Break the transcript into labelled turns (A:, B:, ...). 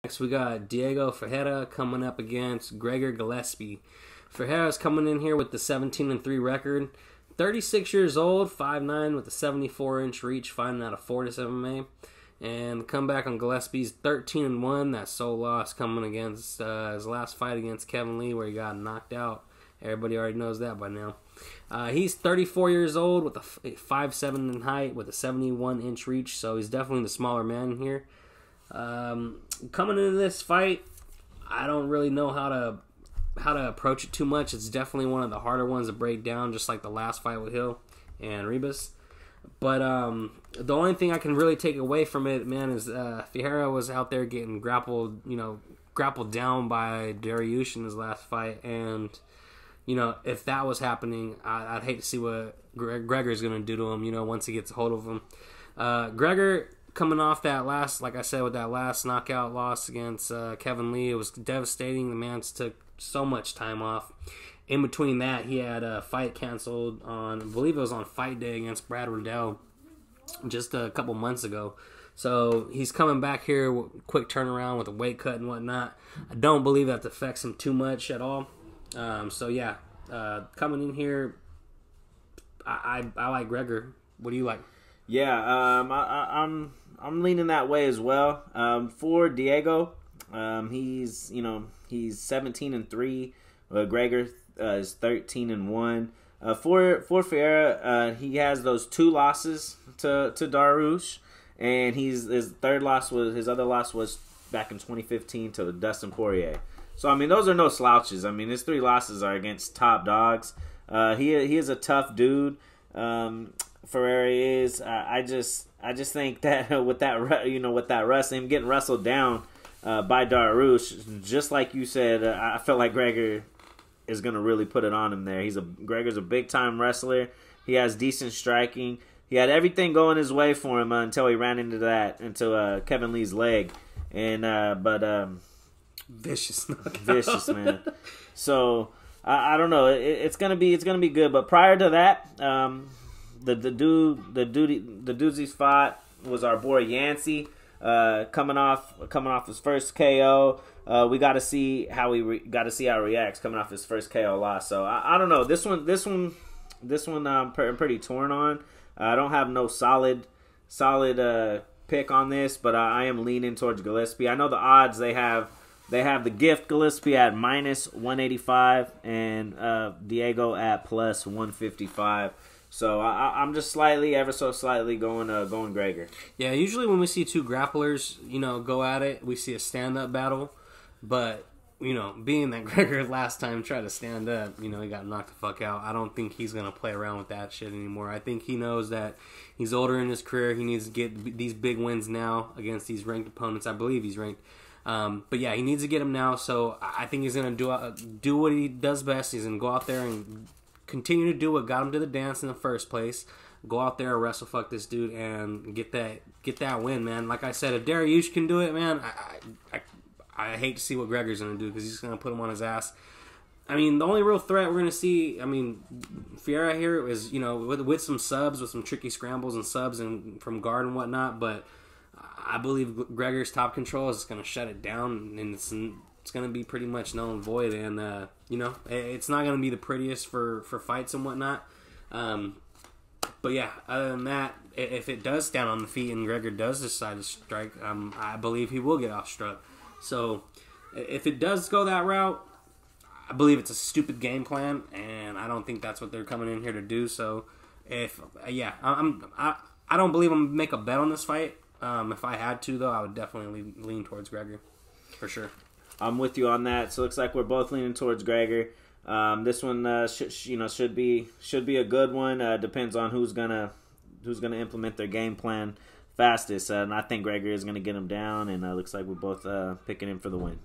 A: Next, we got Diego Ferreira coming up against Gregor Gillespie. Ferreira's coming in here with the 17-3 record. 36 years old, 5'9", with a 74-inch reach, fighting out of Fortis MMA. And the comeback on Gillespie's 13-1. That sole loss coming against his last fight against Kevin Lee, where he got knocked out. Everybody already knows that by now. He's 34 years old with a 5'7" in height with a 71-inch reach, so he's definitely the smaller man here. Coming into this fight, I don't really know how to approach it too much. It's definitely one of the harder ones to break down, just like the last fight with Hill and Ribas. But the only thing I can really take away from it, man, is Ferreira was out there getting grappled down by Dariush in his last fight, and if that was happening, I'd hate to see what Gregor's going to do to him, once he gets a hold of him. Gregor, coming off that last, like I said, with that last knockout loss against Kevin Lee, it was devastating. The man took so much time off. In between that, he had a fight canceled on, I believe it was on Fight Day against Brad Riddell just a couple months ago. So he's coming back here, quick turnaround with a weight cut and whatnot. I don't believe that affects him too much at all. Coming in here, I like Gregor. What do you like?
B: Yeah, I'm leaning that way as well. For Diego, he's 17-3. Gregor is 13-1. For Ferreira, he has those 2 losses to Dariush, and his other loss was back in 2015 to Dustin Poirier. So those are no slouches. His 3 losses are against top dogs. He is a tough dude. Ferreira is. I just think that with that wrestling, him getting wrestled down by Dariush, just like you said, I felt like Gregor is gonna really put it on him there. Gregor's a big time wrestler. He has decent striking. He had everything going his way for him until he ran into Kevin Lee's leg, and
A: vicious knockout.
B: Vicious, man. So I don't know. It's gonna be good. But prior to that, the doozy's fought was our boy Yancey, coming off his first KO. We got to see how he reacts coming off his first KO loss. So I don't know. This one I'm pretty torn on. I don't have no solid pick on this, but I am leaning towards Gillespie. I know the odds they have the gift Gillespie at -185 and Diego at +155. So I'm just ever so slightly going Gregor. Yeah,
A: usually when we see 2 grapplers, go at it, we see a stand-up battle. But, being that Gregor last time tried to stand up, he got knocked the fuck out. I don't think he's going to play around with that shit anymore. I think he knows that he's older in his career. He needs to get these big wins now against these ranked opponents. I believe he's ranked. But yeah, he needs to get them now. So I think he's going to do what he does best. He's going to go out there and continue to do what got him to the dance in the first place. Go out there and wrestle fuck this dude and get that win, man. Like I said, if Dariush can do it, man, I hate to see what Gregor's going to do because he's going to put him on his ass. The only real threat we're going to see, Ferreira here is, with some subs, with some tricky scrambles and subs and from guard and whatnot, but I believe Gregor's top control is going to shut it down, and it's going to be pretty much null and void, and, it's not going to be the prettiest for fights and whatnot. But yeah, other than that, if it does stand on the feet and Gregor does decide to strike, I believe he will get off-struck. So if it does go that route, I believe it's a stupid game plan, and I don't think that's what they're coming in here to do. So I don't believe I'm going to make a bet on this fight. If I had to, though, I would definitely lean towards Gregor, for sure.
B: I'm with you on that. So it looks like we're both leaning towards Gregor. This one should be a good one. Depends on who's gonna implement their game plan fastest, and I think Gregor is gonna get him down. And looks like we're both picking him for the win.